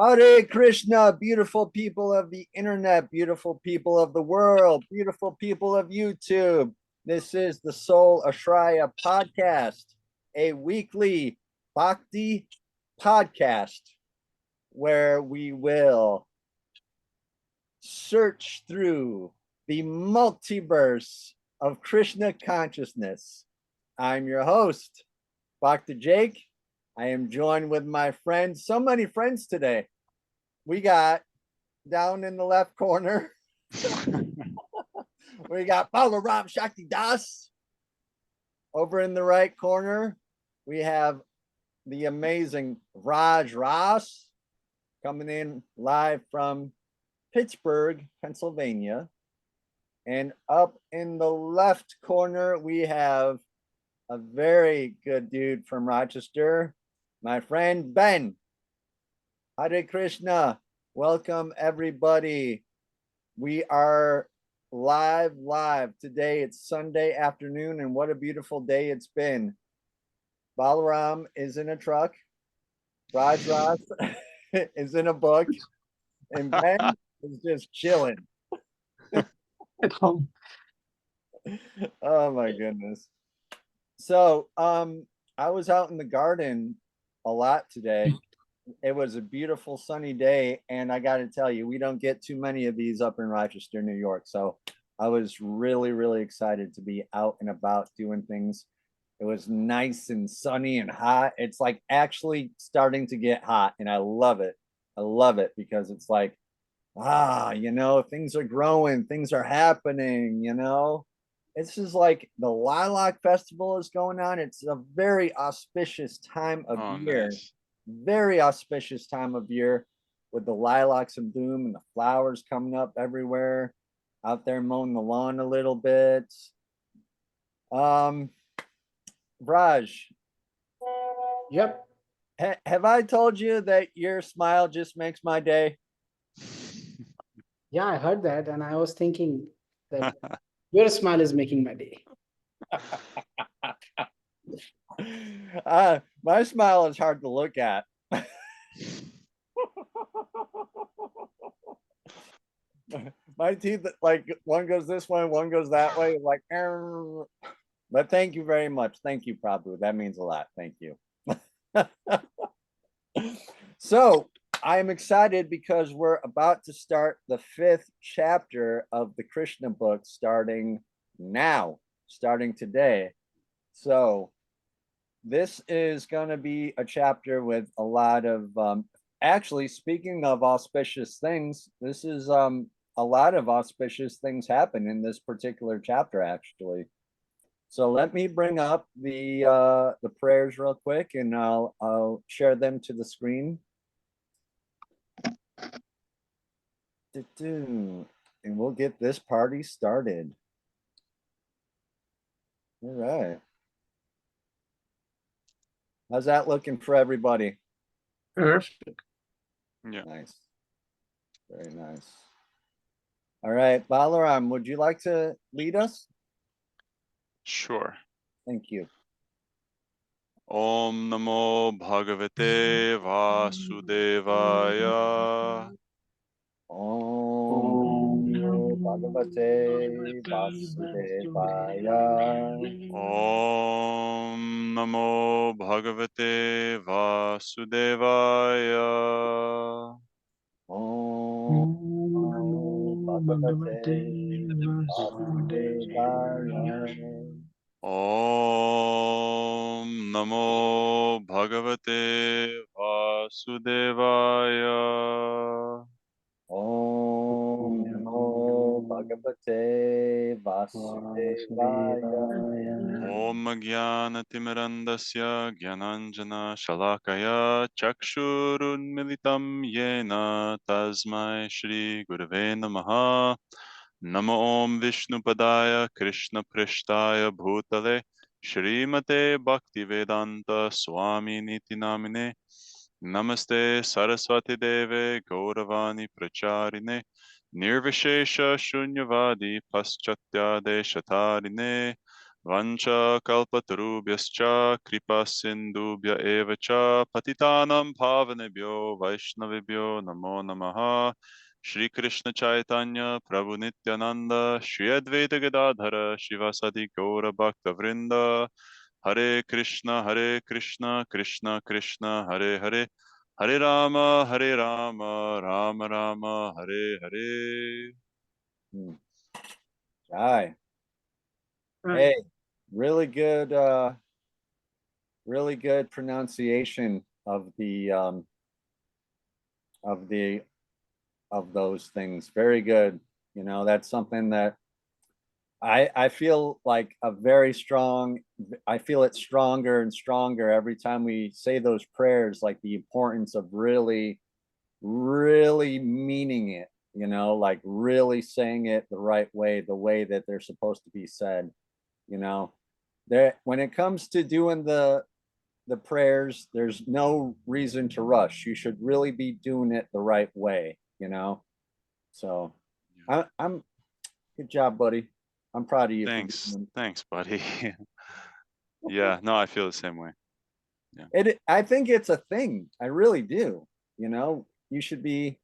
Hare Krishna, beautiful people of the internet, beautiful people of the world, beautiful people of YouTube. This is the Soul Ashraya podcast, a weekly bhakti podcast where we will search through the multiverse of Krishna consciousness. I'm your host, Dr. Jake. I am joined with my friends, so many friends today. We got down in the left corner, we got Balaram Shakti Das. Over in the right corner, we have the amazing Raj Ras coming in live from Pittsburgh, Pennsylvania. And up in the left corner, we have a very good dude from Rochester, my friend Ben. Hare Krishna. Welcome, everybody. We are live today. It's Sunday afternoon, and what a beautiful day it's been. Balaram is in a truck. Raj is in a book. And Ben is just chilling. At home. Oh, my goodness. So, I was out in the garden a lot today. It was a beautiful sunny day, and I got to tell you, we don't get too many of these up in Rochester, New York. So I was really excited to be out and about doing things. It was nice and sunny and hot. It's like actually starting to get hot, and I love it. I love it because it's like, things are growing, things are happening, It's just like the Lilac Festival is going on. It's a very auspicious time of year. Nice. Very auspicious time of year with the lilacs in bloom and the flowers coming up everywhere. Out there mowing the lawn a little bit. Raj, Yep. have I told you that your smile just makes my day? Yeah, I heard that, and I was thinking that your smile is making my day. My smile is hard to look at. My teeth, like one goes this way, one goes that way, like. But thank you very much. Thank you, Prabhu. That means a lot. Thank you. So I am excited because we're about to start the 5th chapter of the Krishna book, starting today. So this is going to be a chapter with a lot of, actually, speaking of auspicious things, this is a lot of auspicious things happen in this particular chapter, actually. So let me bring up the prayers real quick, and I'll share them to the screen. And we'll get this party started. All right. How's that looking for everybody? Perfect. Yeah. Nice. Very nice. All right, Balaram, would you like to lead us? Sure. Thank you. Om Namo Bhagavate Vasudevaya. Om Namo Bhagavate Vasudevaya. Om Namo Bhagavate Vasudevaya. Om Namo Bhagavate Vasudevaya. Om Namo Bhagavate Vasudevaya. Om Namo Bhagavate Vasudevaya. Om Jnanatimirandasya Jnananjana Shalakaya Chakshurunmilitam Yena Tasmai Shri Gurave Namaha. Namo Om Vishnupadaya Krishna Prishtaya Bhutale Shrimate Bhaktivedanta Swami Niti Namine. Namaste Saraswati Deve Gauravani Pracharine Nirvishesha Shunyavadi Paschatya Deshatarine Vancha kalpatarubhyascha kripa sindubhya eva cha patitanam pavanebhyo vaishnavibhyo namo namaha. Shri Krishna Chaitanya Prabhu Nityananda Shri Advaita Gadadhara Shivasati Gaura Bhakta Vrinda. Hare Krishna Krishna Krishna Hare Hare, Hare Rama Rama Rama Hare Hare. Jai. Hey, really good pronunciation of those things. Very good. You know, that's something that I feel like I feel it stronger and stronger every time we say those prayers, like the importance of really meaning it, you know, like really saying it the right way, the way that they're supposed to be said, you know. When it comes to doing the prayers, there's no reason to rush. You should really be doing it the right way, you know. So I'm good job, buddy. I'm proud of you. Thanks, buddy. Yeah, no, I feel the same way. Yeah. I think it's a thing. I really do. You know, you should be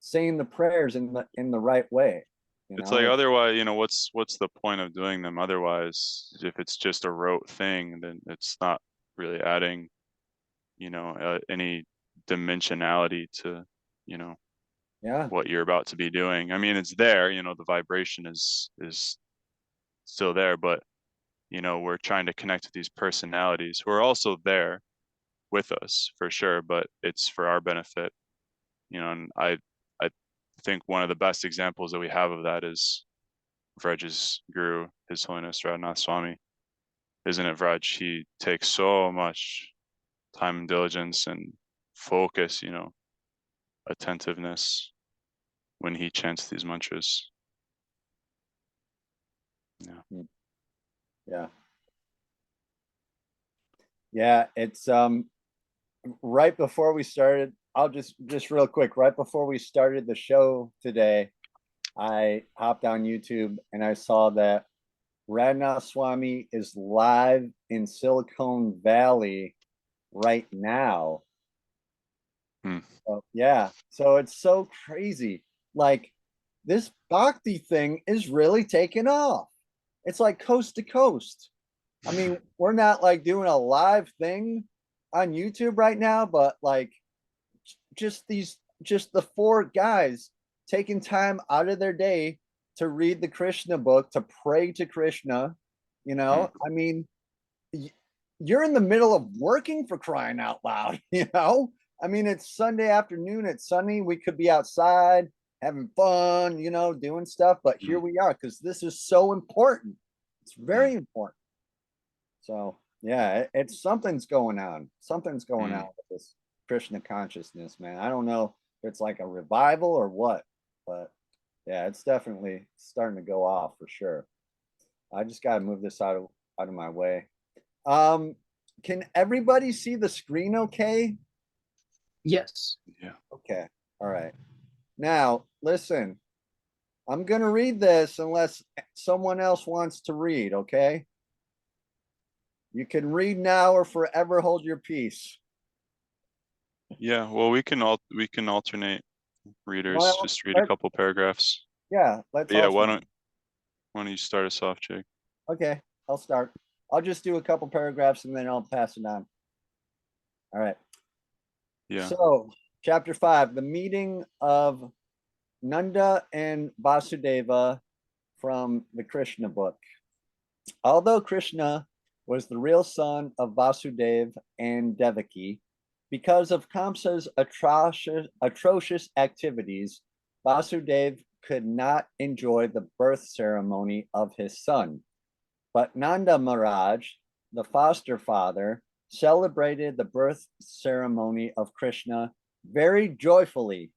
saying the prayers in the right way. It's like, otherwise, you know, what's the point of doing them? Otherwise, if it's just a rote thing, then it's not really adding, you know, any dimensionality to, you know, what you're about to be doing. I mean, it's there, you know, the vibration is still there, but you know, we're trying to connect with these personalities who are also there with us for sure, but it's for our benefit, you know. And I think one of the best examples that we have of that is Vraj's guru, His Holiness Radhanath Swami. Isn't it, Vraj? He takes so much time and diligence and focus, you know, attentiveness when he chants these mantras. Yeah, it's right before we started, I'll just real quick, right before we started the show today, I hopped on YouTube and I saw that Radhanath Swami is live in Silicon Valley right now. So, yeah, so it's so crazy. Like, this bhakti thing is really taking off. It's like coast to coast. I mean, we're not like doing a live thing on YouTube right now, but like just the four guys taking time out of their day to read the Krishna book, to pray to Krishna, you know. I mean, you're in the middle of working, for crying out loud, you know. I mean, it's Sunday afternoon, it's sunny, we could be outside having fun, you know, doing stuff, but here we are because this is so important. It's very important. So yeah, it's something's going on. Something's going on with this Krishna consciousness, man. I don't know if it's like a revival or what, but yeah, it's definitely starting to go off for sure. I just got to move this out of my way. Can everybody see the screen okay? Yes. Yeah. Okay. All right. Now, listen, I'm going to read this unless someone else wants to read, okay? You can read now or forever hold your peace. Yeah, well, we can alternate readers. Just read a couple paragraphs. Yeah, let's. Yeah, why don't you start us off, Jake? Okay, I'll start. I'll just do a couple paragraphs and then I'll pass it on. All right. Yeah. So, chapter 5, the meeting of Nanda and Vasudeva from the Krishna book. Although Krishna was the real son of Vasudeva and Devaki, because of Kamsa's atrocious activities, Vasudeva could not enjoy the birth ceremony of his son. But Nanda Maharaj, the foster father, celebrated the birth ceremony of Krishna very joyfully.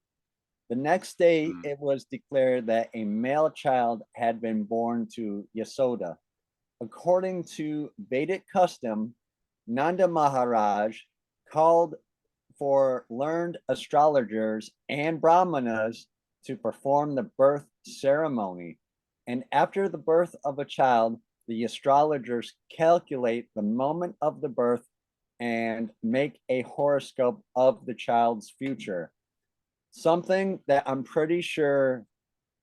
The next day, it was declared that a male child had been born to Yasoda. According to Vedic custom, Nanda Maharaj called for learned astrologers and brahmanas to perform the birth ceremony. And after the birth of a child, the astrologers calculate the moment of the birth and make a horoscope of the child's future. Something that I'm pretty sure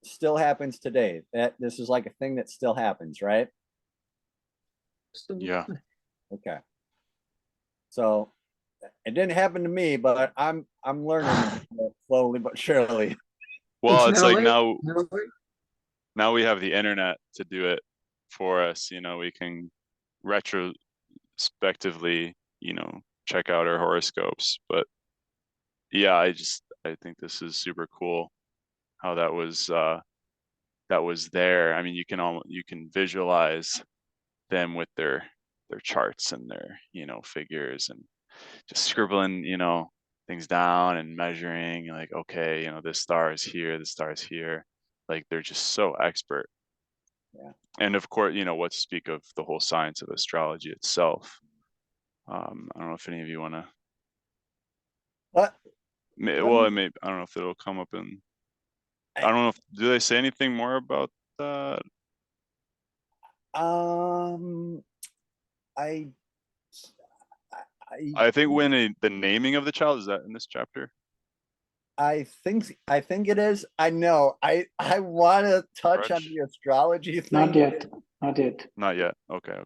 still happens today. That this is like a thing that still happens, right? Yeah. Okay. So it didn't happen to me, but I'm learning slowly but surely. Well, it's like No now way. now we have the internet to do it for us. We can retrospectively, check out our horoscopes. But yeah, I think this is super cool how that was there. I mean, you can visualize them with their charts and their figures, and just scribbling things down and measuring, like, okay, this star is here, this star is here. Like, they're just so expert. Yeah. And of course, what to speak of the whole science of astrology itself. I don't know if any of you want to. But Well, I don't know if it'll come up in. I don't know if do they say anything more about that. I I think when the naming of the child, is that in this chapter? I think it is. I know. I want to touch on Rich? the astrology thing. Not yet. Not yet. Not yet. Okay.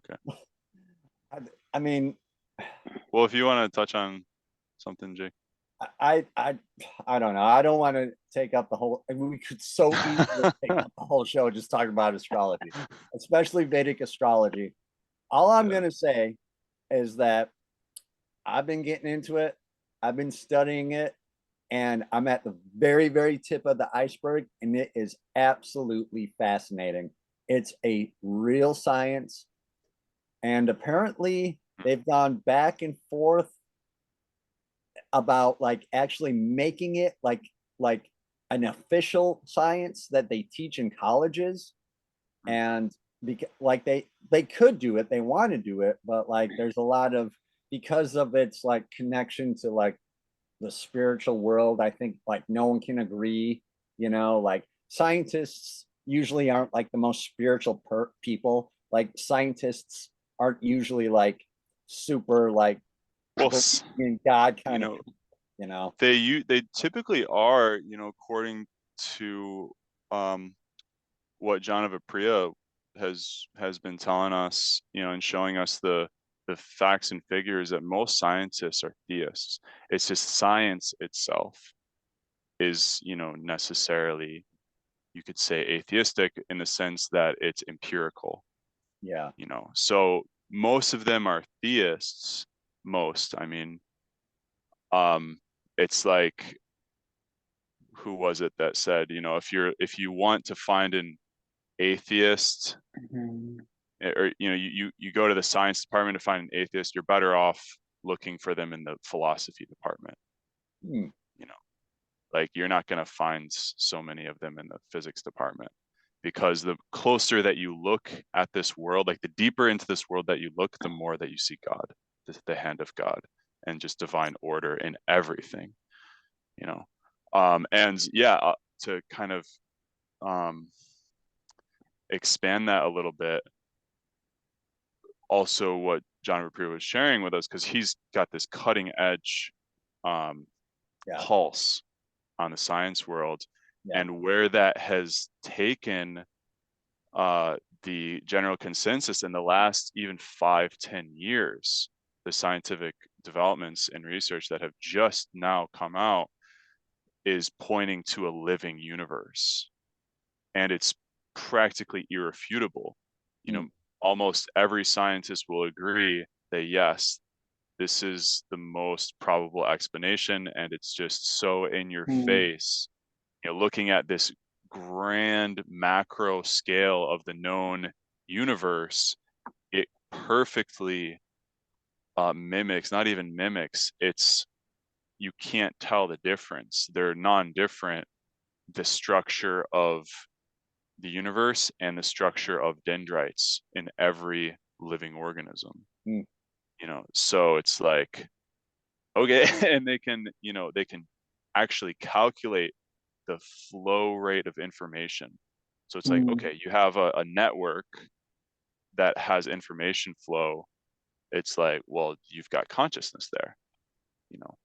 I mean, Well, if you want to touch on something, Jake. I don't know. I don't want to take up the whole. I mean, we could so easily take up the whole show just talking about astrology, especially Vedic astrology. All I'm Yeah. gonna say is that I've been getting into it. I've been studying it, and I'm at the very, very tip of the iceberg, and it is absolutely fascinating. It's a real science, and apparently they've gone back and forth about like actually making it like an official science that they teach in colleges. And because like they could do it, they want to do it, but like there's a lot of, because of its like connection to like the spiritual world, I think like no one can agree, like scientists usually aren't like the most spiritual people. Like scientists aren't usually like super like Well, in God kind you of, know, they typically are, according to what John of Apriya has been telling us, and showing us the facts and figures, that most scientists are theists. It's just science itself is, necessarily, you could say, atheistic in the sense that it's empirical. Yeah. So most of them are theists. I mean, it's like, who was it that said, if you want to find an atheist, or you go to the science department to find an atheist, you're better off looking for them in the philosophy department. Like, you're not going to find so many of them in the physics department, because the closer that you look at this world, like the deeper into this world that you look, the more that you see God, the hand of God, and just divine order in everything. And yeah, to kind of expand that a little bit, also what John Rapir was sharing with us, because he's got this cutting edge pulse on the science world, and where that has taken the general consensus in the last even 5-10 years, the scientific developments and research that have just now come out is pointing to a living universe, and it's practically irrefutable. Almost every scientist will agree that yes, this is the most probable explanation, and it's just so in your face. Looking at this grand macro scale of the known universe, it perfectly mimics, not even mimics, you can't tell the difference. They're non-different, the structure of the universe and the structure of dendrites in every living organism. So it's like, okay, and they can actually calculate the flow rate of information. So it's like, okay, you have a network that has information flow, it's like, well, you've got consciousness there, you know.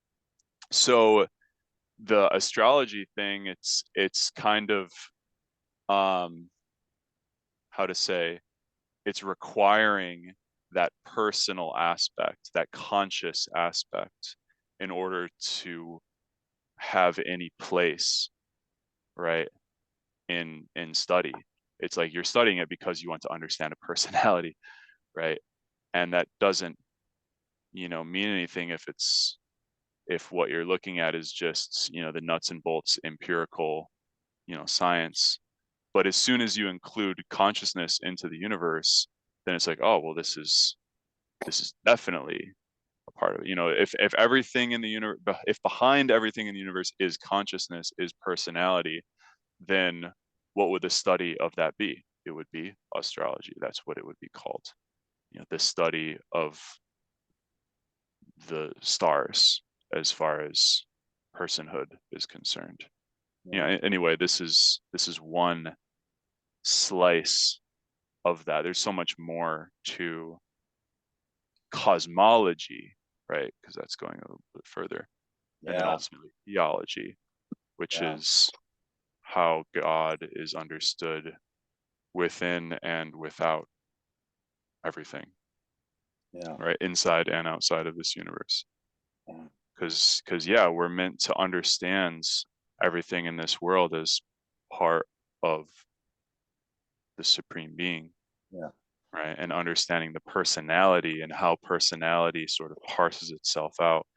So the astrology thing, it's kind of how to say, it's requiring that personal aspect, that conscious aspect, in order to have any place, right, in study. It's like you're studying it because you want to understand a personality, right? And that doesn't, you know, mean anything if what you're looking at is just, you know, the nuts and bolts empirical, you know, science. But as soon as you include consciousness into the universe, then it's like, oh, well, this is definitely a part of it. You know, if everything in the universe, if behind everything in the universe is consciousness, is personality, then what would the study of that be? It would be astrology. That's what it would be called. You know, the study of the stars as far as personhood is concerned. Yeah. Anyway, this is one slice of that. There's so much more to cosmology, right? Because that's going a little bit further. And then ultimately theology, which is how God is understood within and without everything. Yeah. Right, inside and outside of this universe. Because we're meant to understand everything in this world as part of the supreme being. Yeah. Right, and understanding the personality and how personality sort of parses itself out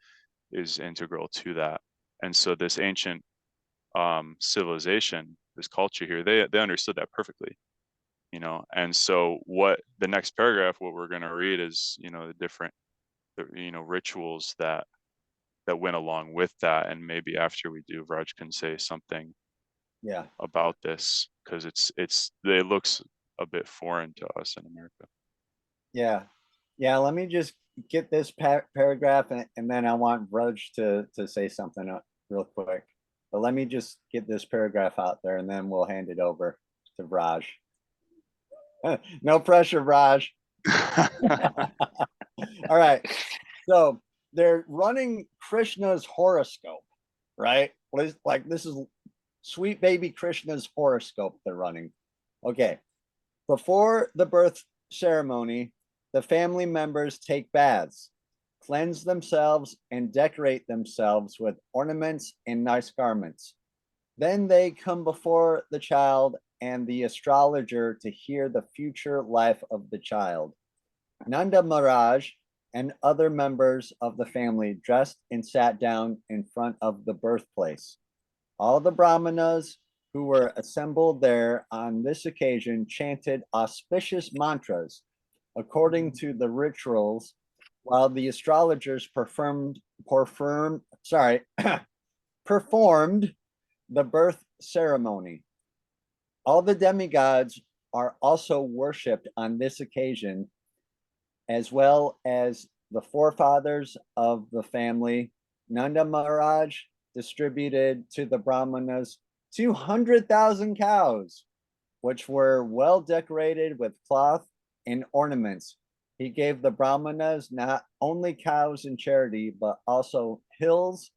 is integral to that. And so this ancient civilization, this culture here, they understood that perfectly, you know. And so what the next paragraph, what we're going to read is, you know, the different, you know, rituals that went along with that. And maybe after we do, Raj can say something about this, because it looks a bit foreign to us in America. Yeah, let me just get this paragraph, and then I want Raj to say something real quick. But let me just get this paragraph out there, and then we'll hand it over to Raj. No pressure, Raj. All right. So they're running Krishna's horoscope, right? Like, this is sweet baby Krishna's horoscope they're running. Okay. Before the birth ceremony, the family members take baths, cleanse themselves, and decorate themselves with ornaments and nice garments. Then they come before the child and the astrologer to hear the future life of the child. Nanda Maharaj and other members of the family dressed and sat down in front of the birthplace. All the brahmanas who were assembled there on this occasion chanted auspicious mantras according to the rituals, while the astrologers performed the birth ceremony. All the demigods are also worshipped on this occasion, as well as the forefathers of the family. Nanda Maharaj distributed to the brahmanas 200,000 cows, which were well decorated with cloth and ornaments. He gave the brahmanas not only cows in charity, but also hills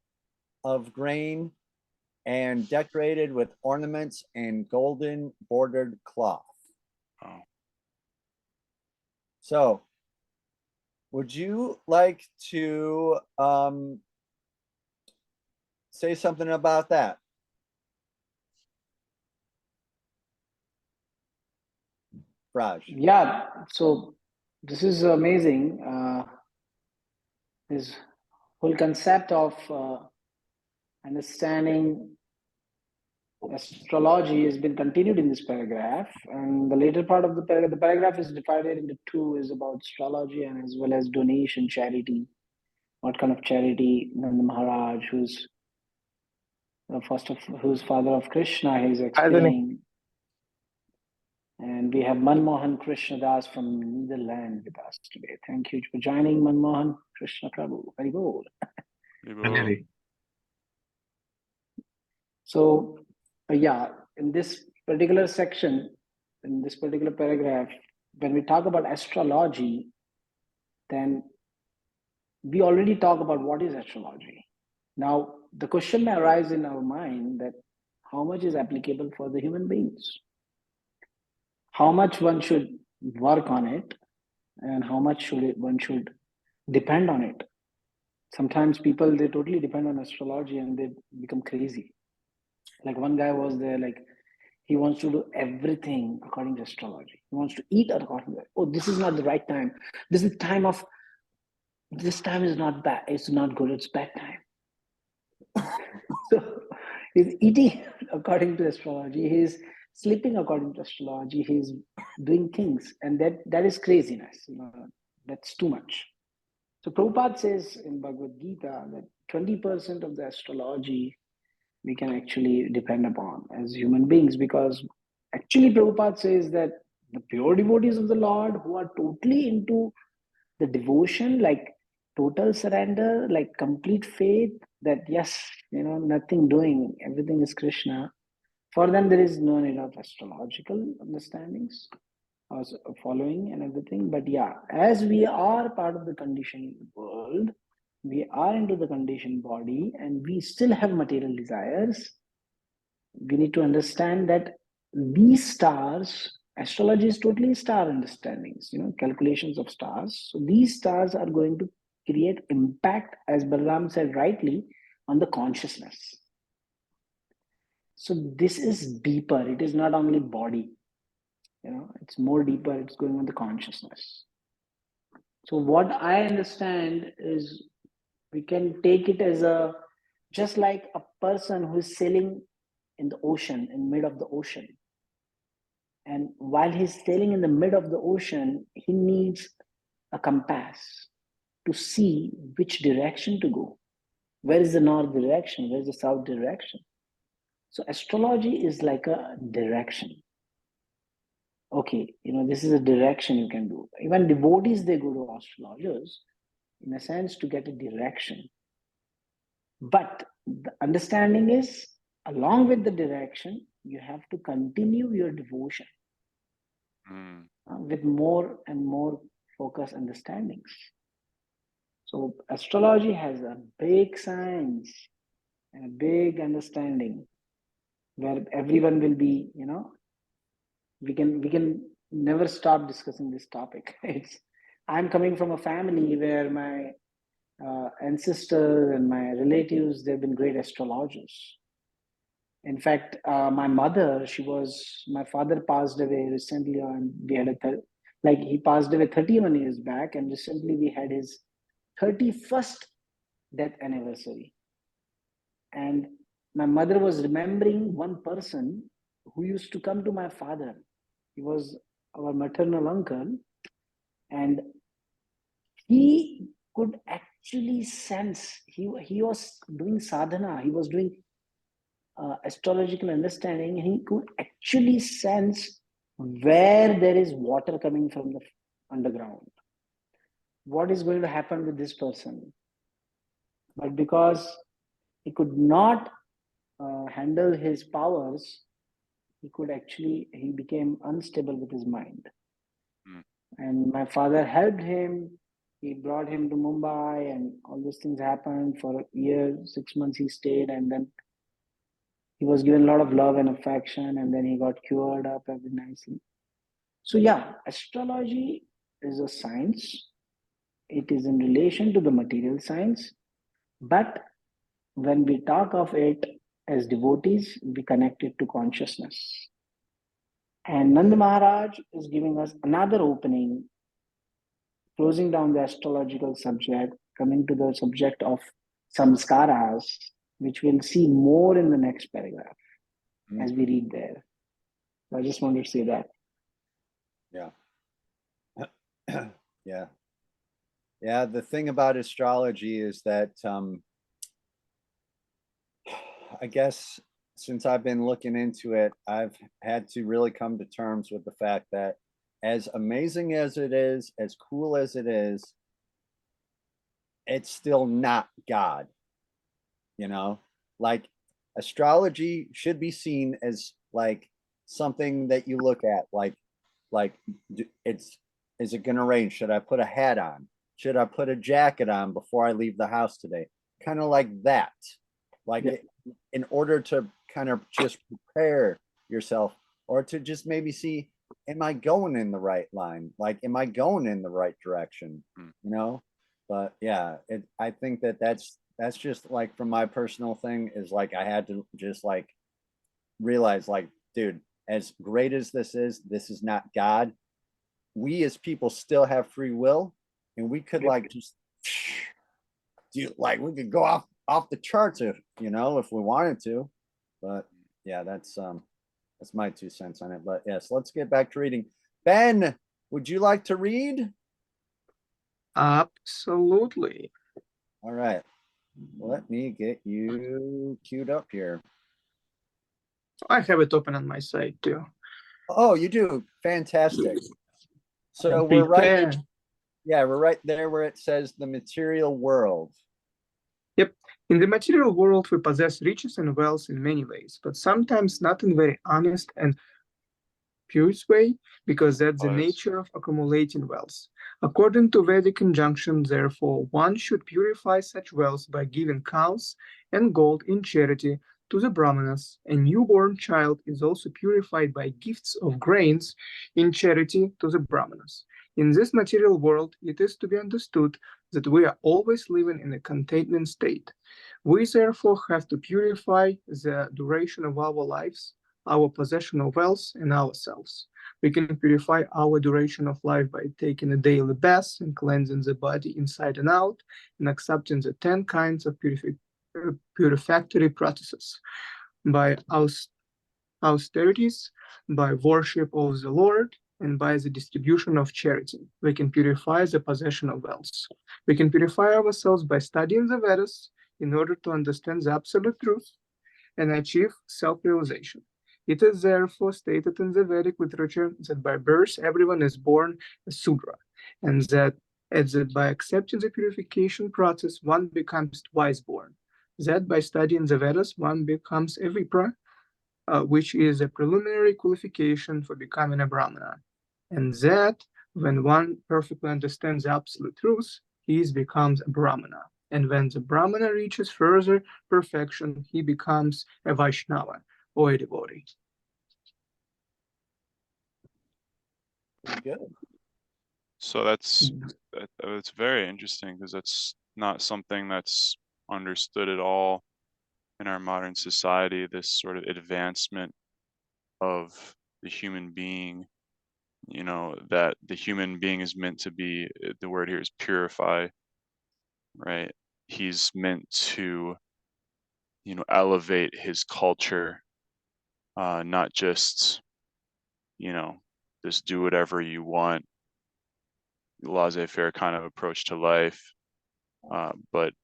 of grain and decorated with ornaments and golden bordered cloth. Oh. So, would you like to say something about that? Raj. Yeah, so this is amazing. This whole concept of understanding astrology has been continued in this paragraph, and the later part of the paragraph is divided into two, is about astrology and as well as donation, charity. What kind of charity Nanda Maharaj, who's father of Krishna, he's explaining. And we have Manmohan Krishna Das from Netherlands with us today. Thank you for joining, Manmohan Krishna Prabhu. Very good. So, in this particular section, in this particular paragraph, when we talk about astrology, then we already talk about what is astrology. Now, the question may arise in our mind that how much is applicable for the human beings? How much one should work on it, and how much one should depend on it? Sometimes people, they totally depend on astrology and they become crazy. Like one guy was there, like he wants to do everything according to astrology. He wants to eat according to it. Oh, this is not the right time. This is this time is not bad. It's not good. It's bad time. So he's eating according to astrology. He's sleeping according to astrology. He's doing things, and that is craziness. That's too much. So Prabhupada says in Bhagavad Gita that 20% of the astrology we can actually depend upon as human beings, because actually Prabhupada says that the pure devotees of the Lord who are totally into the devotion, like total surrender, like complete faith, that yes, nothing doing, everything is Krishna. For them, there is no need of astrological understandings or following and everything. But yeah, as we are part of the conditioned world, we are into the conditioned body, and we still have material desires. We need to understand that these stars, astrology is totally star understandings, calculations of stars. So these stars are going to create impact, as Balaram said rightly, on the consciousness. So this is deeper. It is not only body, it's more deeper. It's going on the consciousness. So what I understand is we can take it as just like a person who is sailing in the ocean, in mid of the ocean. And while he's sailing in the mid of the ocean, he needs a compass to see which direction to go. Where is the north direction? Where is the south direction? So astrology is like a direction. Okay, this is a direction you can do. Even devotees, they go to astrologers, in a sense, to get a direction. But the understanding is, along with the direction, you have to continue your devotion with more and more focused understandings. So astrology has a big science and a big understanding, where everyone will be, we can never stop discussing this topic. I'm coming from a family where my ancestors and my relatives, they've been great astrologers. In fact, my mother, my father passed away recently, and we had he passed away 31 years back, and recently we had his 31st death anniversary. And my mother was remembering one person who used to come to my father. He was our maternal uncle, and he could actually sense, he was doing sadhana, he was doing astrological understanding, and he could actually sense where there is water coming from the underground. What is going to happen with this person? But because he could not handle his powers, he became unstable with his mind. And my father helped him. He brought him to Mumbai, and all these things happened. For a year, 6 months he stayed, and then he was given a lot of love and affection, and then he got cured up very nicely. So yeah, astrology is a science. It is in relation to the material science. But when we talk of it as devotees, we connect it to consciousness. And Nanda Maharaj is giving us another opening, closing down the astrological subject, coming to the subject of samskaras, which we'll see more in the next paragraph as we read there. So I just wanted to say that. Yeah. Yeah. The thing about astrology is that I guess since I've been looking into it, I've had to really come to terms with the fact that as amazing as it is, as cool as it is, it's still not God. Like astrology should be seen as like something that you look at, like like, is it going to rain? Should I put a hat on? Should I put a jacket on before I leave the house today? Kind of like that. Like in order to kind of just prepare yourself, or to just maybe see, am I going in the right line? Like, am I going in the right direction? You know? But yeah, I think that's just like from my personal thing is like, I had to just like realize like, dude, as great as this is not God. We as people still have free will, and we could like just do, like, we could go off the charts if you know, if we wanted to. But yeah, that's my 2 cents on it. But yes, let's get back to reading. Ben, would you like to read? Absolutely. All right, let me get you queued up here. I have it open on my side too. Oh, you do? Fantastic. So we're right. Yeah, we're right there where it says the material world. Yep. In the material world, we possess riches and wealth in many ways, but sometimes not in very honest and pure way, because that's the nature of accumulating wealth. According to Vedic injunction, therefore, one should purify such wealth by giving cows and gold in charity to the brahmanas. A newborn child is also purified by gifts of grains in charity to the brahmanas. In this material world, it is to be understood that we are always living in a containment state. We therefore have to purify the duration of our lives, our possession of wealth, and ourselves. We can purify our duration of life by taking a daily bath and cleansing the body inside and out, and accepting the 10 kinds of purificatory processes. By austerities, by worship of the Lord, and by the distribution of charity, we can purify the possession of wealth. We can purify ourselves by studying the Vedas in order to understand the absolute truth and achieve self-realization. It is therefore stated in the Vedic literature that by birth everyone is born a Sudra, and that by accepting the purification process one becomes twice born. That by studying the Vedas one becomes a Vipra, which is a preliminary qualification for becoming a Brahmana. And that when one perfectly understands the absolute truth, he becomes a Brahmana. And when the Brahmana reaches further perfection, he becomes a Vaishnava, or a devotee. Good. So that's very interesting, because that's not something that's understood at all in our modern society, this sort of advancement of the human being, you know, that the human being is meant to be, the word here is purify, right? He's meant to, you know, elevate his culture, not just, you know, just do whatever you want, laissez-faire kind of approach to life, but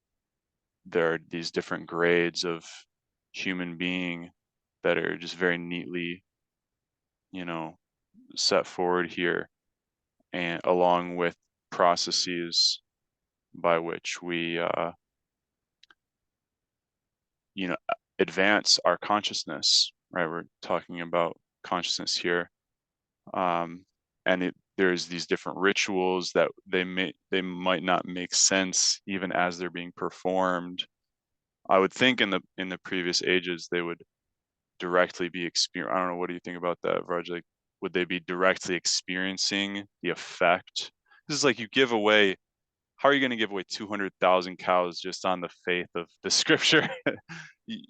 there are these different grades of human being that are just very neatly, you know, set forward here, and along with processes by which we, you know, advance our consciousness, right? We're talking about consciousness here, and there's these different rituals that they might not make sense even as they're being performed. I would think in the previous ages they would directly be I don't know, what do you think about that, Raj? Like, would they be directly experiencing the effect? This is like, you give away, how are you going to give away 200,000 cows just on the faith of the scripture?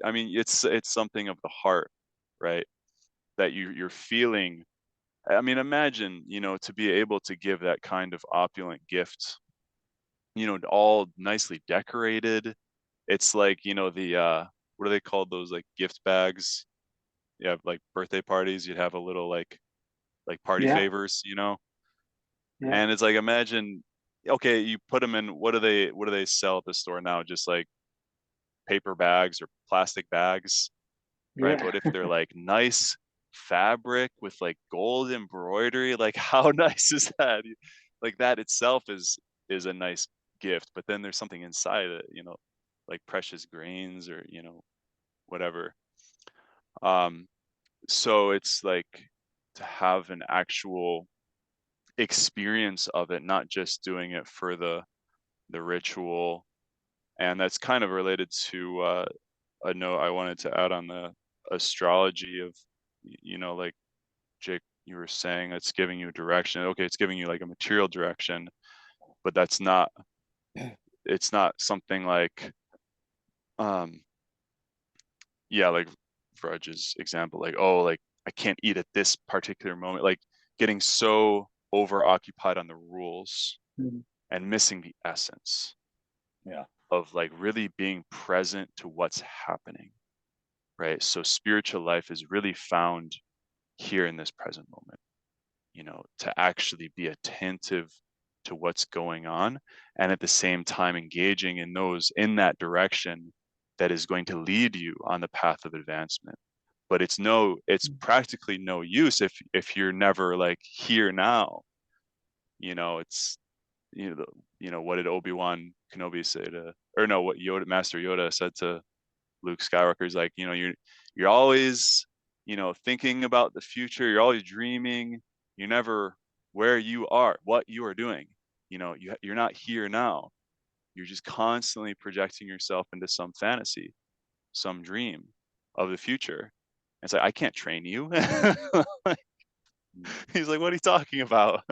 I mean, it's something of the heart, right? That you're feeling. I mean, imagine, you know, to be able to give that kind of opulent gift, you know, all nicely decorated. It's like, you know, the what are they called, those like gift bags? You have like birthday parties, you'd have a little like party favors, you know. And it's like, imagine, okay, you put them in, what do they sell at the store now? Just like paper bags or plastic bags, right? But if they're like nice fabric with like gold embroidery, like how nice is that? Like, that itself is a nice gift, but then there's something inside it, you know, like precious grains, or, you know, whatever. So it's like, to have an actual experience of it, not just doing it for the ritual. And that's kind of related to a note I wanted to add on the astrology of, you know, like Jake, you were saying, it's giving you a direction. Okay, it's giving you like a material direction, but that's not, it's not something like, yeah, like Vraj's example, like, oh, like I can't eat at this particular moment, like getting so over occupied on the rules and missing the essence of like really being present to what's happening, right? So spiritual life is really found here in this present moment, you know, to actually be attentive to what's going on, and at the same time engaging in that direction that is going to lead you on the path of advancement. But it's practically no use if you're never like here now. You know, it's, you know, what did Obi-Wan Kenobi say to, or no, what Master Yoda said to Luke Skywalker is like, you know, you're always, you know, thinking about the future, you're always dreaming, you're never where you are, what you are doing. You know, you're not here now. You're just constantly projecting yourself into some fantasy, some dream of the future. It's like, I can't train you. He's like, what are you talking about?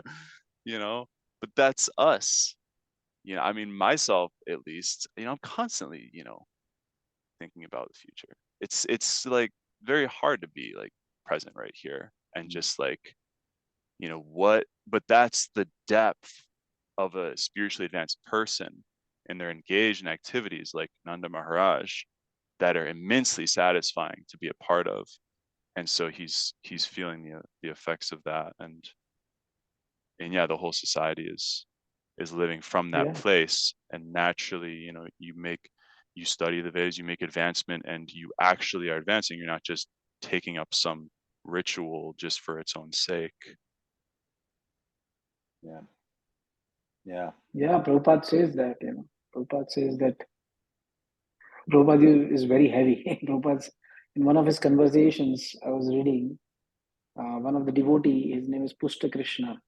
You know, but that's us. You know, I mean, myself at least, you know, I'm constantly, you know, thinking about the future. It's like very hard to be like present right here and just like, you know, but that's the depth of a spiritually advanced person, and they're engaged in activities like Nanda Maharaj that are immensely satisfying to be a part of. And so he's feeling the effects of that, and yeah, the whole society is living from that place. And naturally, you know, you study the Vedas, you make advancement, and you actually are advancing. You're not just taking up some ritual just for its own sake. Yeah, Prabhupada says that, you know. Prabhupada says that Prabhupada is very heavy. Prabhupada's, in one of his conversations, I was reading, one of the devotee, his name is Pushta Krishna,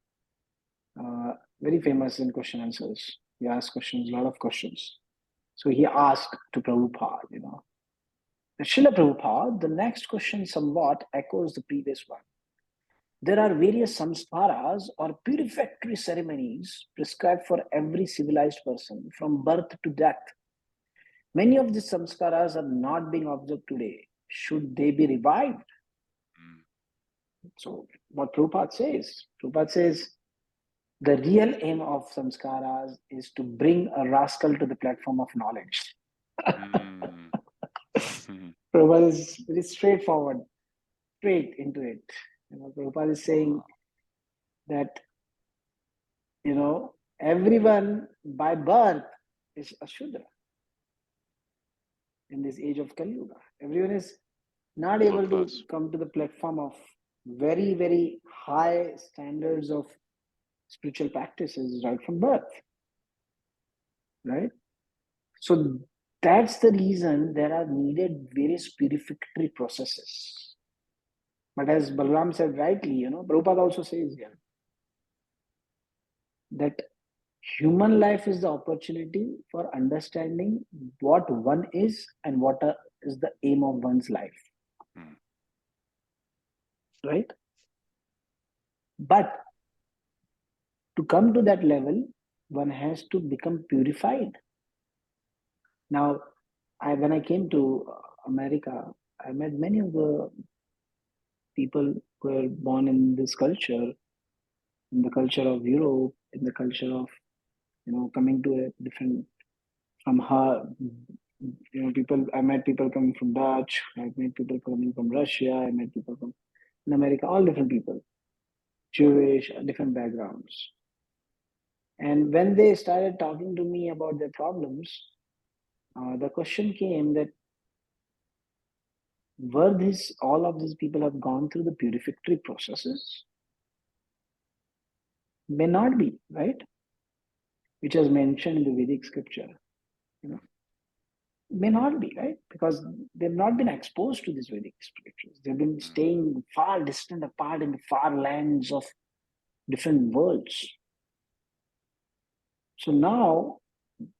very famous in question answers. He asks questions, a lot of questions. So he asked to Prabhupada, you know, Srila Prabhupada, the next question somewhat echoes the previous one. There are various samskaras or purificatory ceremonies prescribed for every civilized person from birth to death. Many of these samskaras are not being observed today. Should they be revived? So what Prabhupada says, the real aim of samskaras is to bring a rascal to the platform of knowledge. Prabhupada is very straightforward, straight into it. You know, Prabhupada is saying that, you know, everyone by birth is a Shudra in this age of Kali Yuga. Everyone is not able to come to the platform of very, very high standards of spiritual practices right from birth. Right? So that's the reason there are needed various purificatory processes. But as Balaram said rightly, you know, Prabhupada also says here that human life is the opportunity for understanding what one is and what is the aim of one's life. Right? But to come to that level, one has to become purified. Now, when I came to America, I met many of the people who were born in this culture, in the culture of Europe, in the culture of, you know, coming to a different, from her, you know, people, I met people coming from Dutch, I met people coming from Russia, I met people from in America, all different people, Jewish, different backgrounds. And when they started talking to me about their problems, the question came that, all of these people have gone through the purificatory processes? May not be, right? Which is mentioned in the Vedic scripture. You know, may not be, right? Because they've not been exposed to these Vedic scriptures. They've been staying far distant apart in the far lands of different worlds. So now,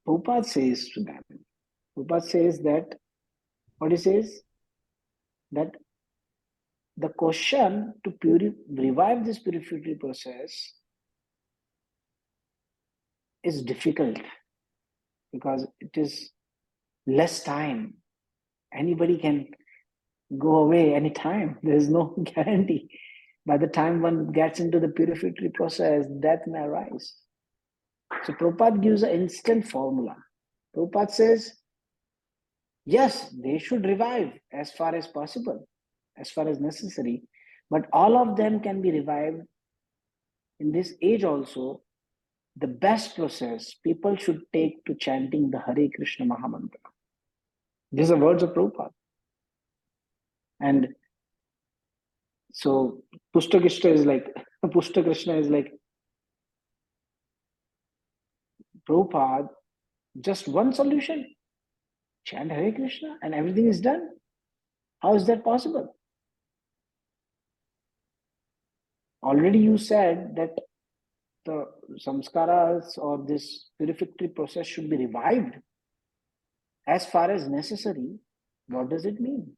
Prabhupada says to them, Prabhupada says that, what he says? That the question to revive this purificatory process is difficult because it is less time. Anybody can go away anytime. There is no guarantee. By the time one gets into the purificatory process, death may arise. So Prabhupada gives an instant formula. Prabhupada says, yes, they should revive as far as possible, as far as necessary, but all of them can be revived in this age also. The best process people should take to chanting the Hare Krishna Mahamantra. These are words of Prabhupada. And so Pushta Krishna is like, Prabhupada, just one solution, chant Hare Krishna and everything is done. How is that possible? Already you said that the samskaras or this purificatory process should be revived as far as necessary. What does it mean?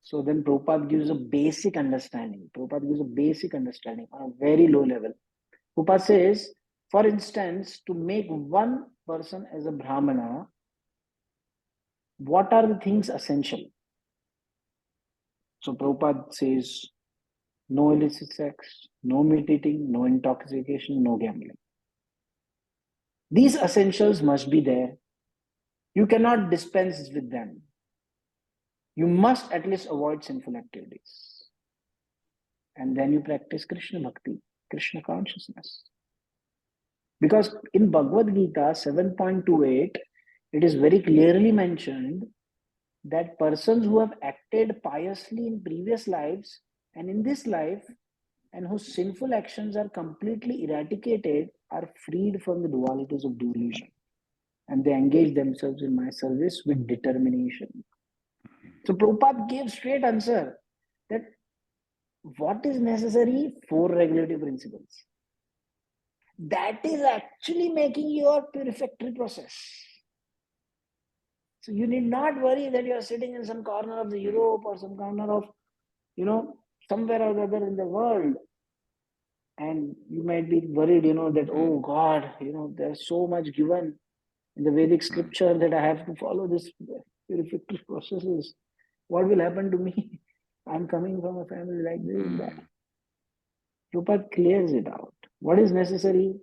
So then Prabhupada gives a basic understanding. Prabhupada gives a basic understanding on a very low level. Prabhupada says, for instance, to make one person as a brahmana, what are the things essential? So Prabhupada says, no illicit sex, no meat eating, no intoxication, no gambling. These essentials must be there. You cannot dispense with them. You must at least avoid sinful activities. And then you practice Krishna Bhakti, Krishna consciousness. Because in Bhagavad Gita 7.28, it is very clearly mentioned that persons who have acted piously in previous lives and in this life, and whose sinful actions are completely eradicated, are freed from the dualities of delusion. And they engage themselves in my service with determination. So Prabhupada gave straight answer that what is necessary? 4 regulative principles. That is actually making your purificatory process. So you need not worry that you are sitting in some corner of the Europe or some corner of, somewhere or other in the world. And you might be worried, that, oh God, there's so much given in the Vedic scripture that I have to follow this purificatory processes. What will happen to me? I'm coming from a family like this and that. Prabhupada clears it out. What is necessary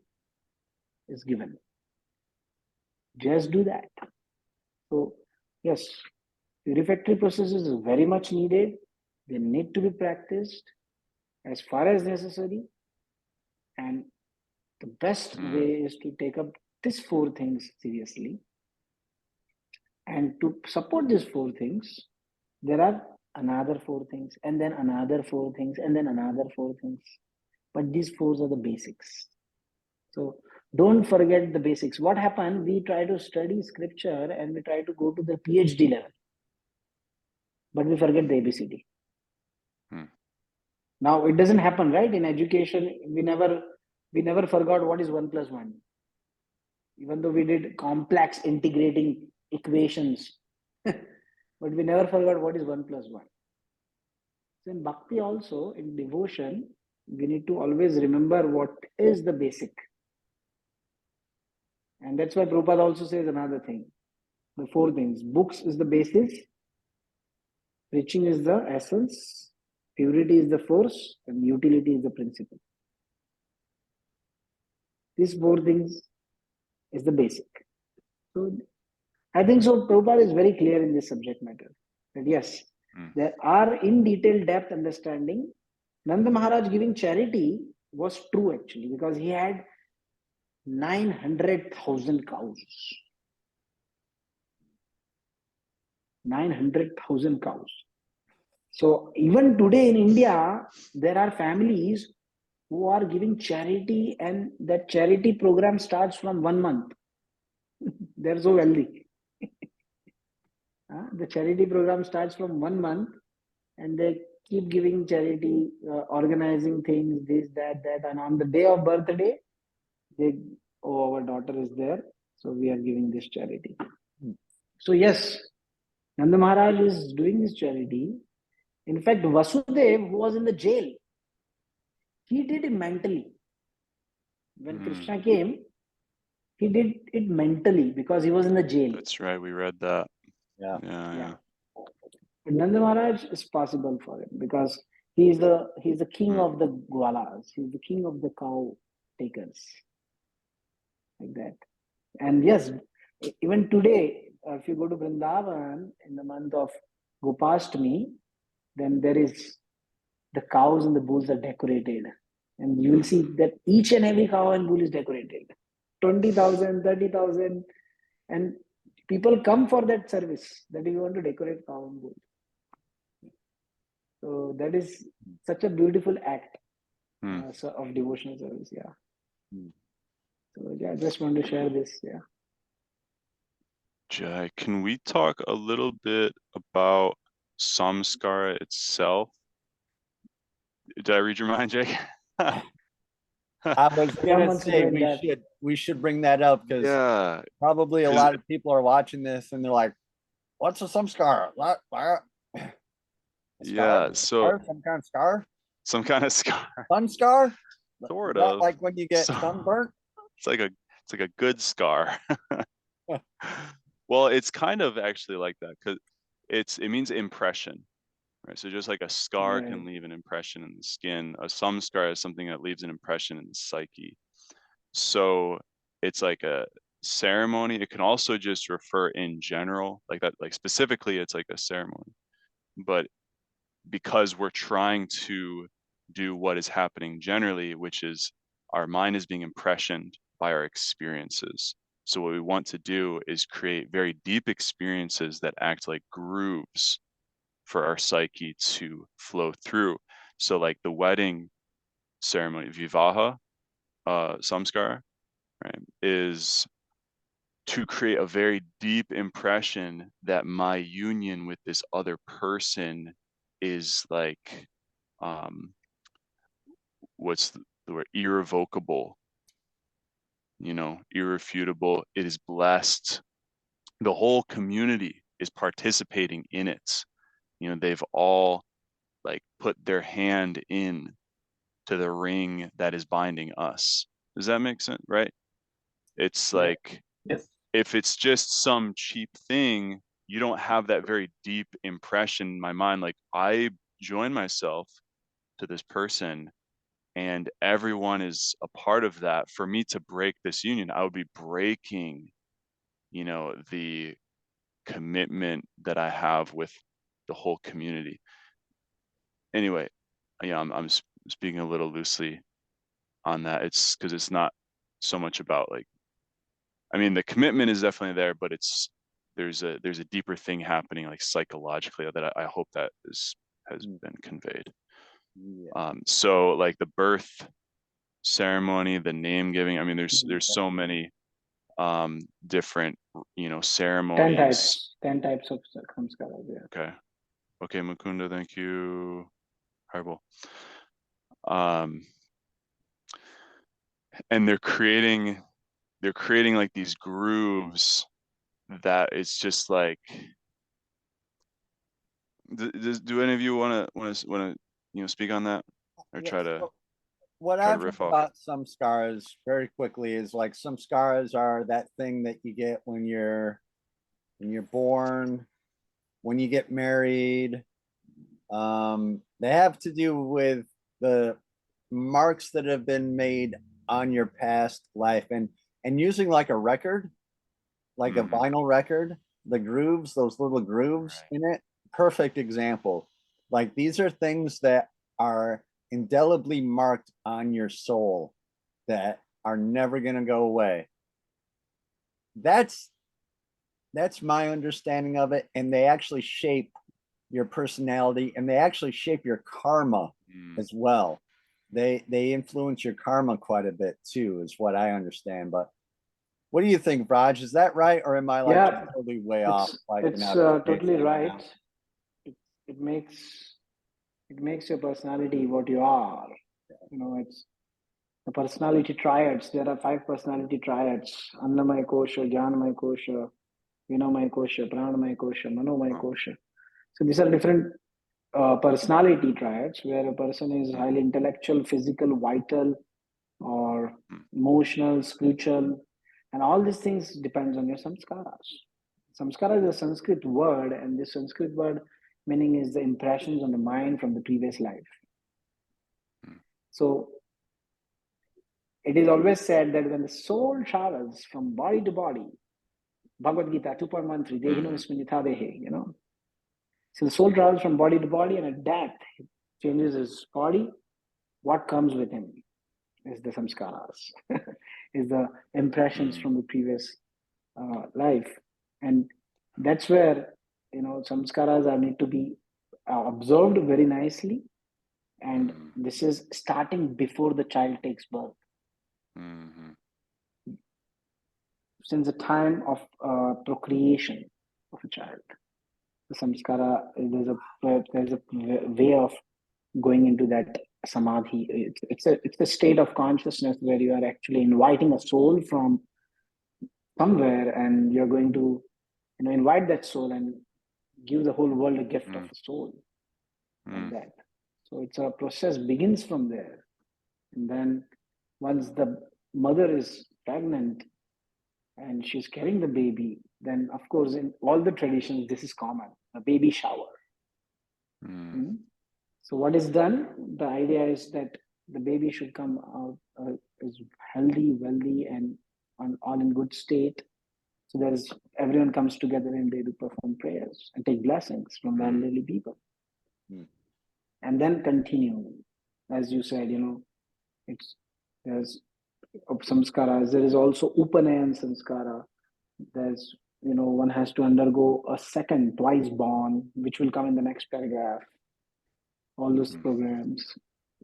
is given. Just do that. So, yes, purificatory processes is very much needed. They need to be practiced as far as necessary. And the best way is to take up these 4 things seriously. And to support these 4 things, there are another 4 things, and then another 4 things, and then another 4 things. But these 4 are the basics. So don't forget the basics. What happened? We try to study scripture and we try to go to the PhD level. But we forget the ABCD. Now it doesn't happen, right? In education, we never forgot what is 1 plus 1. Even though we did complex integrating equations, but we never forgot what is 1 plus 1. So in bhakti also, in devotion, we need to always remember what is the basic. And that's why Prabhupada also says another thing. The 4 things. Books is the basis. Preaching is the essence. Purity is the force. And utility is the principle. These 4 things is the basic. So I think so Prabhupada is very clear in this subject matter. That yes, there are in detail depth understanding. Nanda Maharaj giving charity was true actually, because he had 900,000 cows. 900,000 cows. So even today in India, there are families who are giving charity, and that charity program starts from 1 month. They're so wealthy. the charity program starts from 1 month, and they keep giving charity, organizing things, this, that, that. And on the day of birthday, our daughter is there, so we are giving this charity. So yes, Nanda Maharaj is doing this charity. In fact, Vasudev, who was in the jail, he did it mentally. When Krishna came, he did it mentally because he was in the jail. That's right. We read that. Yeah. Yeah. But Nanda Maharaj is possible for him because he's the king of the gwalas. He's the king of the cow takers. Like that. And yes, even today, if you go to Vrindavan in the month of Gopashtami, then there is the cows and the bulls are decorated. And you will see that each and every cow and bull is decorated. 20,000, 30,000. And people come for that service, that you want to decorate cow and bull. So that is such a beautiful act of devotional service. Yeah. So yeah, I just want to share this. Yeah. Jai, can we talk a little bit about Samskara itself? Did I read your mind, Jake? I was gonna say we should bring that up because probably a lot of people are watching this and they're like, "What's a samskara? What? Yeah, so some kind of scar, some kind of scar, sun scar, sort not of like when you get sunburnt. It's like a good scar. Well, it's kind of actually like that because it means impression, right? So just like a scar can leave an impression in the skin, a samskara is something that leaves an impression in the psyche. So it's like a ceremony. It can also just refer in general, like that, like specifically, it's like a ceremony. But because we're trying to do what is happening generally, which is our mind is being impressioned by our experiences. So what we want to do is create very deep experiences that act like grooves for our psyche to flow through. So like the wedding ceremony, vivaha, samskara, right, is to create a very deep impression that my union with this other person is like, what's the word, irrevocable, irrefutable. It is blessed. The whole community is participating in it. They've all like put their hand in to the ring that is binding us. Does that make sense? Right? It's like, if it's just some cheap thing, you don't have that very deep impression in my mind. Like, I join myself to this person and everyone is a part of that. For me to break this union, I would be breaking, the commitment that I have with the whole community. Anyway, yeah, I'm speaking a little loosely on that. It's because it's not so much about like, I mean, the commitment is definitely there, but there's a deeper thing happening like psychologically that I hope that has been conveyed. So like the birth ceremony, the name giving, I mean, there's so many different ceremonies. 10 types of samskaras. Yeah. Okay, Mukunda, thank you. Harbol. And they're creating like these grooves that it's just like, do any of you want to speak on that or try to what I've heard about samskaras very quickly is like samskaras are that thing that you get when you're born, when you get married. They have to do with the marks that have been made on your past life and using like a record, like a vinyl record, the grooves, those little grooves in it. Perfect example. Like these are things that are indelibly marked on your soul that are never going to go away. That's my understanding of it. And they actually shape your personality and they actually shape your karma as well. They influence your karma quite a bit too, is what I understand. But What do you think, Raj? Is that right, or am I like Yeah, just totally way off? Like it's totally right. It makes your personality what you are. You know, it's the personality triads. There are 5 personality triads: annamaya-kosha, jnanamaya-kosha, vinamaya-kosha, pranamaya-kosha, manomaya-kosha. So these are different personality triads where a person is highly intellectual, physical, vital, or emotional, spiritual, and all these things depends on your samskaras. Samskara is a Sanskrit word, and this Sanskrit word meaning is the impressions on the mind from the previous life. So it is always said that when the soul travels from body to body, Bhagavad Gita 2.13, Dehino Vismanyatha Dehe, you know. So the soul travels from body to body, and at death, it changes his body. What comes with him is the samskaras, is the impressions from the previous life. And that's where, you know, samskaras are need to be observed very nicely. And this is starting before the child takes birth. Since the time of procreation of a child, the samskara, there's a way of going into that samadhi. It's a state of consciousness where you are actually inviting a soul from somewhere, and you're going to, you know, invite that soul and give the whole world a gift of a soul, like that. So it's a process begins from there, and then once the mother is pregnant and she's carrying the baby, then of course in all the traditions this is common, a baby shower. So what is done, the idea is that the baby should come out is healthy, wealthy, and all in good state. So there is, everyone comes together and they do perform prayers and take blessings from the elderly people. And then continue, as you said, you know, there's samskaras. There is also Upanayan samskara. There's, you know, one has to undergo a second, twice born, which will come in the next paragraph. All those programs.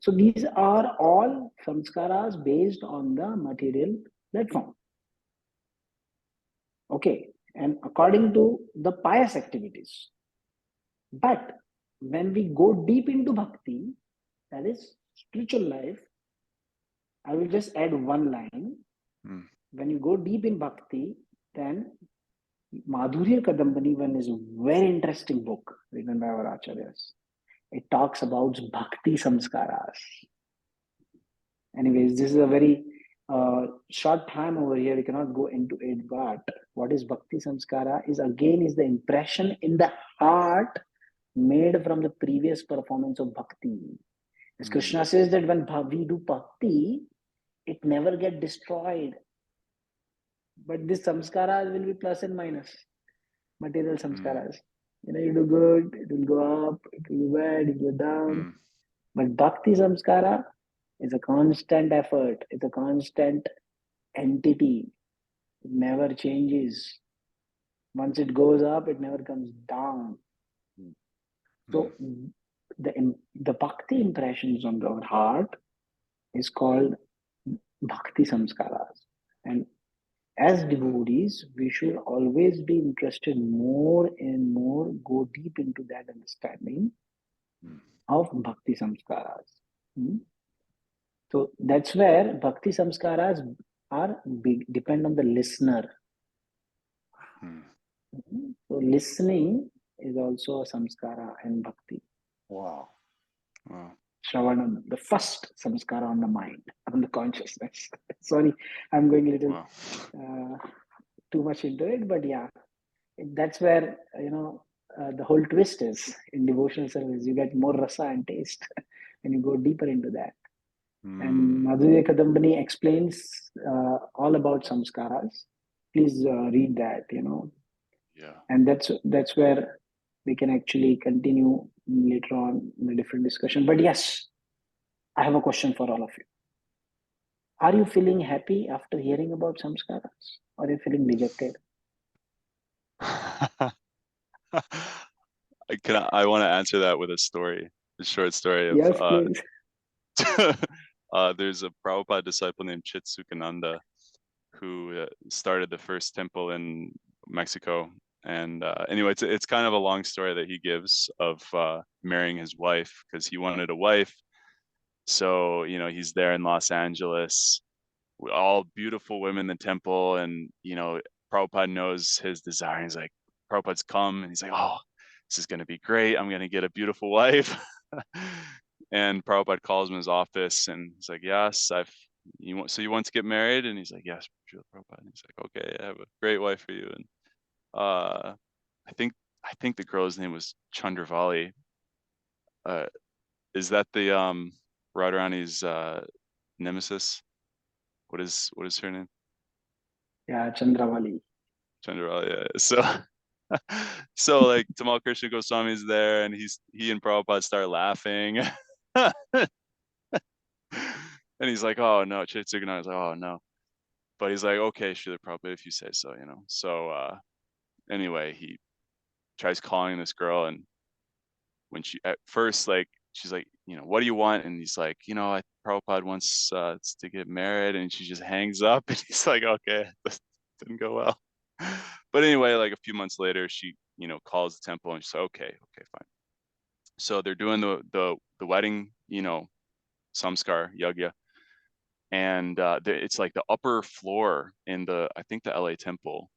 So these are all samskaras based on the material platform. Okay, and according to the pious activities. But when we go deep into bhakti, that is spiritual life, I will just add one line. When you go deep in bhakti, then Madhurya Kadambani one is a very interesting book written by our acharyas. It talks about bhakti samskaras. Anyways, this is a very short time over here. We cannot go into it, but what is bhakti samskara is the impression in the heart made from the previous performance of bhakti. As Krishna says that when we do bhakti, it never get destroyed. But this samskaras will be plus and minus, material samskaras. You know, you do good, it will go up, it will go bad, it will go down. But bhakti samskara is a constant effort, it's a constant entity. It never changes. Once it goes up, it never comes down. So the bhakti impressions on our heart is called bhakti samskaras. And as devotees, we should always be interested more and more, go deep into that understanding of bhakti samskaras. So that's where bhakti samskaras are depend on the listener. So listening is also a samskara in bhakti. Wow. Shravanam, the first samskara on the mind, on the consciousness. Sorry, I'm going a little too much into it, but yeah, that's where, you know, the whole twist is in devotional service. You get more rasa and taste and you go deeper into that. And Madhurya Kadambani explains all about samskaras. Please read that, you know. Yeah. And that's where we can actually continue later on in a different discussion. But yes, I have a question for all of you. Are you feeling happy after hearing about samskaras? Or are you feeling dejected? I want to answer that with a story, a short story of Yes, please. there's a Prabhupada disciple named Chitsukananda who started the first temple in Mexico. And anyway, it's kind of a long story that he gives of marrying his wife, because he wanted a wife. So, you know, he's there in Los Angeles, all beautiful women in the temple. And, you know, Prabhupada knows his desire. He's like, Prabhupada's come, and he's like, oh, this is going to be great. I'm going to get a beautiful wife. And Prabhupada calls him in his office, and he's like, yes, so you want to get married? And he's like, yes, Srila Prabhupada. And he's like, okay, I have a great wife for you. And I think the girl's name was Chandravali. Is that the Radharani's nemesis? What is her name? Yeah, Chandravali. Chandravali. Yeah. So like Tamal Krishna Goswami's there, and he and Prabhupada start laughing. And he's like, oh no, Chaitanya is like, oh no. But he's like, okay, Srila Prabhupada, if you say so, you know. So anyway, he tries calling this girl, and when she at first, like, she's like, you know, what do you want? And he's like, you know, Prabhupada wants to get married. And she just hangs up, and he's like, okay, this didn't go well. But anyway, like a few months later, she, you know, calls the temple, and she's like, okay, fine. So they're doing the wedding, you know, Samskara yagya. And it's like the upper floor in I think the LA temple.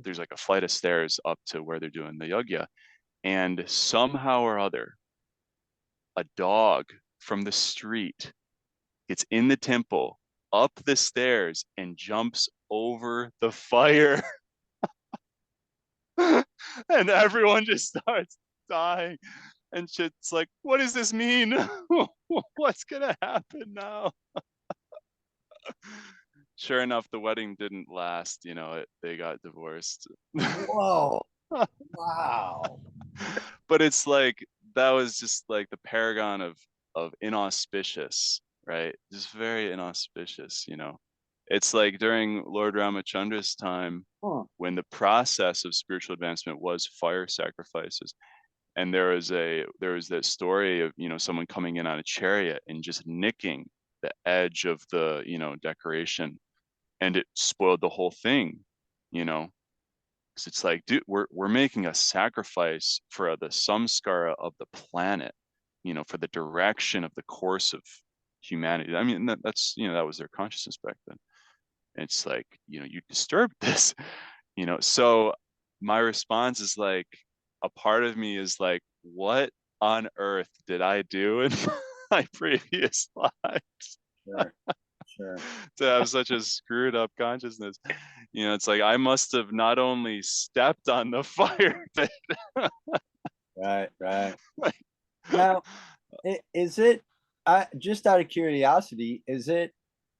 There's like a flight of stairs up to where they're doing the yagya. And somehow or other, a dog from the street gets in the temple, up the stairs, and jumps over the fire. And everyone just starts dying. And shit's like, what does this mean? What's gonna happen now? Sure enough, the wedding didn't last. You know, they got divorced. Whoa. Wow. But it's like, that was just like the paragon of inauspicious, right? Just very inauspicious, you know. It's like during Lord Ramachandra's time, when the process of spiritual advancement was fire sacrifices. And there was that story of, you know, someone coming in on a chariot and just nicking the edge of the, you know, decoration, and it spoiled the whole thing, you know. Because it's like, dude, we're making a sacrifice for the samskara of the planet, you know, for the direction of the course of humanity. I mean, that's, you know, that was their consciousness back then. And it's like, you know, you disturbed this, you know. So my response is like, a part of me is like, what on earth did I do in my previous lives? Sure. To have such a screwed up consciousness. You know, it's like, I must have not only stepped on the fire pit. Right. Now, is it, just out of curiosity, is it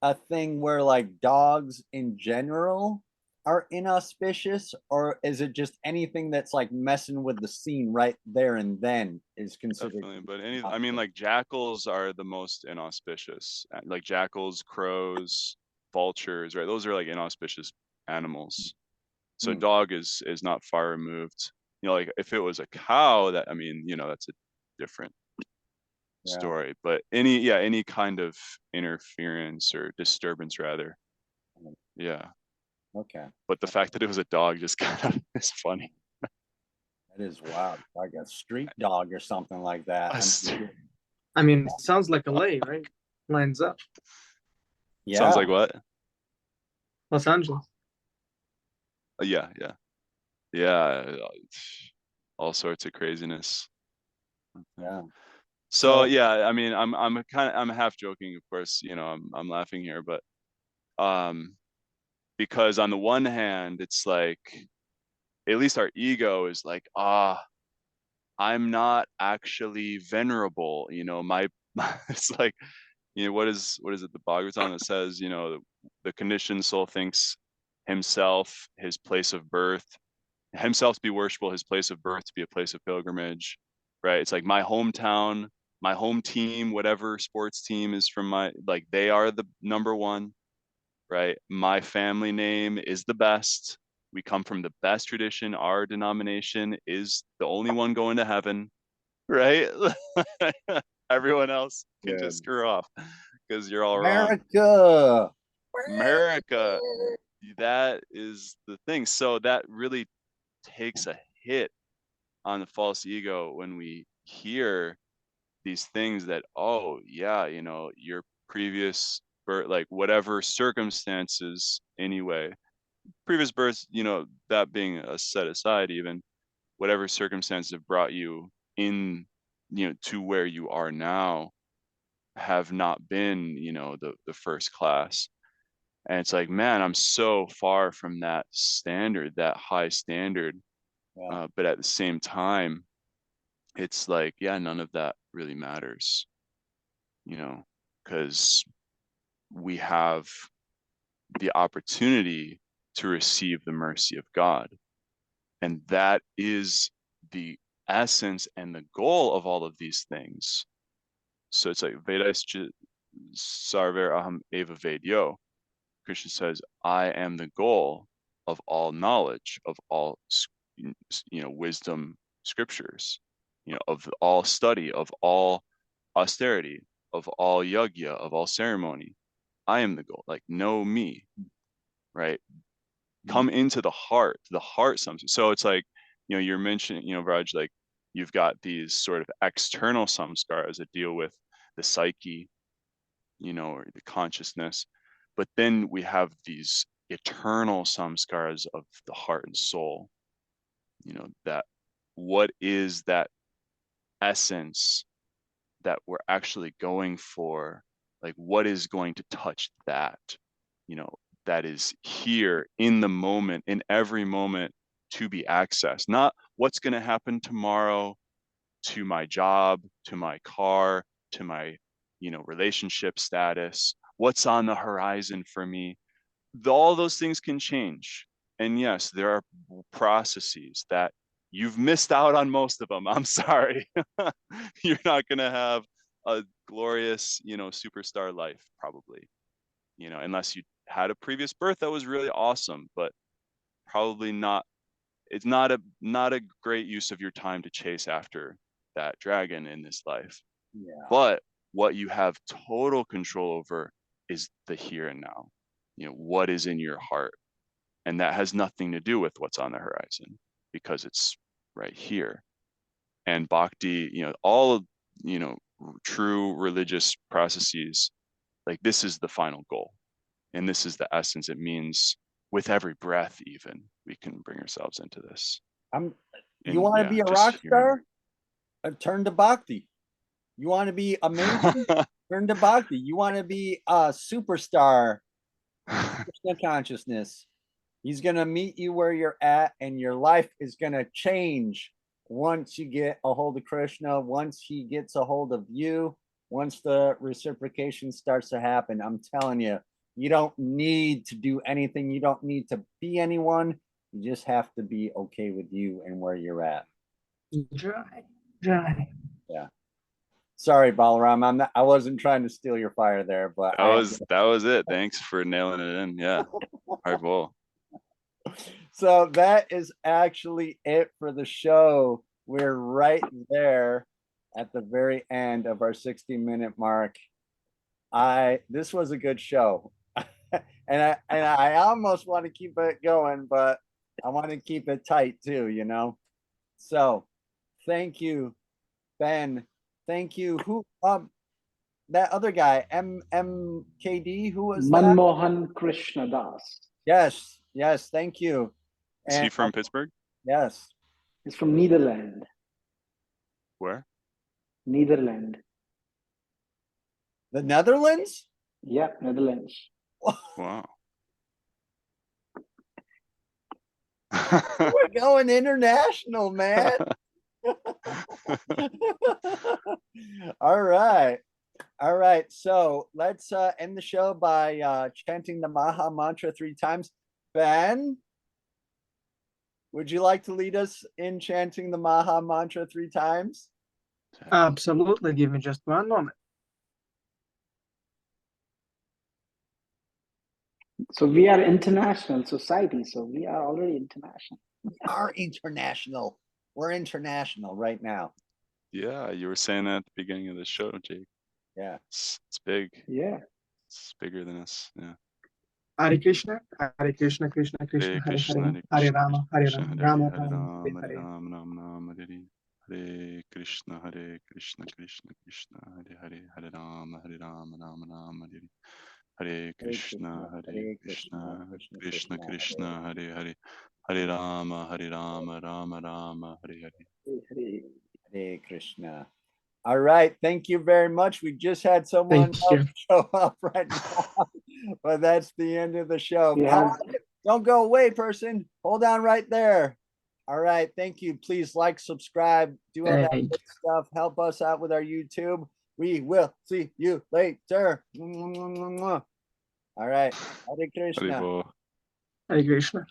a thing where like dogs in general are inauspicious, or is it just anything that's like messing with the scene right there and then is considered? Definitely, but I mean, like jackals are the most inauspicious. Like jackals, crows, vultures, right? Those are like inauspicious animals. So dog is not far removed. You know, like if it was a cow, that, I mean, you know, that's a different story. But any kind of interference or disturbance, rather. Yeah. Okay. But the fact that it was a dog just kind of is funny. That is wild. Like a street dog or something like that. I mean, it sounds like LA, right? Lines up. Yeah. Sounds like what? Los Angeles. Yeah. All sorts of craziness. Yeah. So yeah, I mean, I'm half joking, of course, you know, I'm laughing here, but because on the one hand, it's like, at least our ego is like, I'm not actually venerable, you know, it's like, you know, what is it, the Bhagavatam that says, you know, the conditioned soul thinks himself, his place of birth, himself to be worshipful, his place of birth to be a place of pilgrimage, right? It's like my hometown, my home team, whatever sports team is from like, they are the number one, right? My family name is the best. We come from the best tradition. Our denomination is the only one going to heaven, right? Everyone else can just screw off because you're all wrong. America. America, that is the thing. So that really takes a hit on the false ego when we hear these things that, oh yeah, you know, your previous birth, like whatever circumstances anyway, previous births, you know, that being set aside, even whatever circumstances have brought you in, you know, to where you are now, have not been, you know, the first class. And it's like, man, I'm so far from that standard, that high standard. Yeah. But at the same time, it's like, yeah, none of that really matters, you know, because we have the opportunity to receive the mercy of God. And that is the essence and the goal of all of these things. So it's like, Vedas sarver aham eva vedyo. Krishna says, I am the goal of all knowledge, of all, you know, wisdom scriptures, you know, of all study, of all austerity, of all yajna, of all ceremony. I am the goal. Like, know me, right? Come into the heart something. So it's like, you know, you're mentioning, you know, Raj, like you've got these sort of external samskaras that deal with the psyche, you know, or the consciousness. But then we have these eternal samskaras of the heart and soul, you know, that what is that essence that we're actually going for? Like, what is going to touch that, you know, that is here in the moment, in every moment, to be accessed? Not what's going to happen tomorrow to my job, to my car, to my, you know, relationship status, what's on the horizon for me. All those things can change. And yes, there are processes that you've missed out on most of them. I'm sorry. You're not going to have a glorious, you know, superstar life, probably, you know, unless you had a previous birth that was really awesome, but probably not. It's not a great use of your time to chase after that dragon in this life. Yeah. But what you have total control over is the here and now, you know, what is in your heart. And that has nothing to do with what's on the horizon, because it's right here. And bhakti, you know, all, you know, true religious processes, like this is the final goal. And this is the essence. It means with every breath, even, we can bring ourselves into this. You And want to yeah, be a just rock star? Turn to bhakti. You want to be amazing? Turn to bhakti. You want to be a superstar? Krishna consciousness. He's going to meet you where you're at, and your life is going to change once you get a hold of Krishna, once he gets a hold of you, once the reciprocation starts to happen. I'm telling you, you don't need to do anything. You don't need to be anyone. You just have to be okay with you and where you're at. Dry. Yeah. Sorry, Balaram. I wasn't trying to steal your fire there, but that was it. Thanks for nailing it in. Yeah. Hard ball. So that is actually it for the show. We're right there at the very end of our 60-minute mark. This was a good show. and I almost want to keep it going, but I want to keep it tight too, you know. So thank you, Ben. Thank you. Who that other guy, MKD, who was that? Manmohan Krishna Das. Yes, thank you. Is he from Pittsburgh? Yes. He's from Netherlands. Where? Netherlands. The Netherlands? Yeah, Netherlands. Wow. We're going international, man. All right. So let's end the show by chanting the Maha Mantra 3 times. Ben, would you like to lead us in chanting the Maha Mantra 3 times? Absolutely. Give me just one moment. So we are international society. So we are already international. We are international. We're international right now. Yeah, you were saying that at the beginning of the show, Jake. Yeah. It's big. Yeah. It's bigger than us. Yeah. Hare Krishna, Krishna, Krishna, Hare Hare Krishna, Hare, Hare Hare Krishna, Rama, Krishna Rama Hare Rama, Hare, Hare Hare Hare. Ram, Ram Ram, Hare Hare Krishna, Krishna, Krishna, Hare Hare, Hare Ram, Ram Ram, Hare Hare Krishna, Krishna, Krishna, Hare Hare, Hare Rama, Ram Ram, Hare Hare. Hare Krishna. All right, thank you very much. We just had someone Thank you. else show up right now, but that's the end of the show. We have Don't go away, person. Hold on right there. All right, thank you. Please like, subscribe, do all that Thank good stuff. Help us out with our YouTube. We will see you later. All right, Hare Krishna. Hare Bo. Hare Krishna.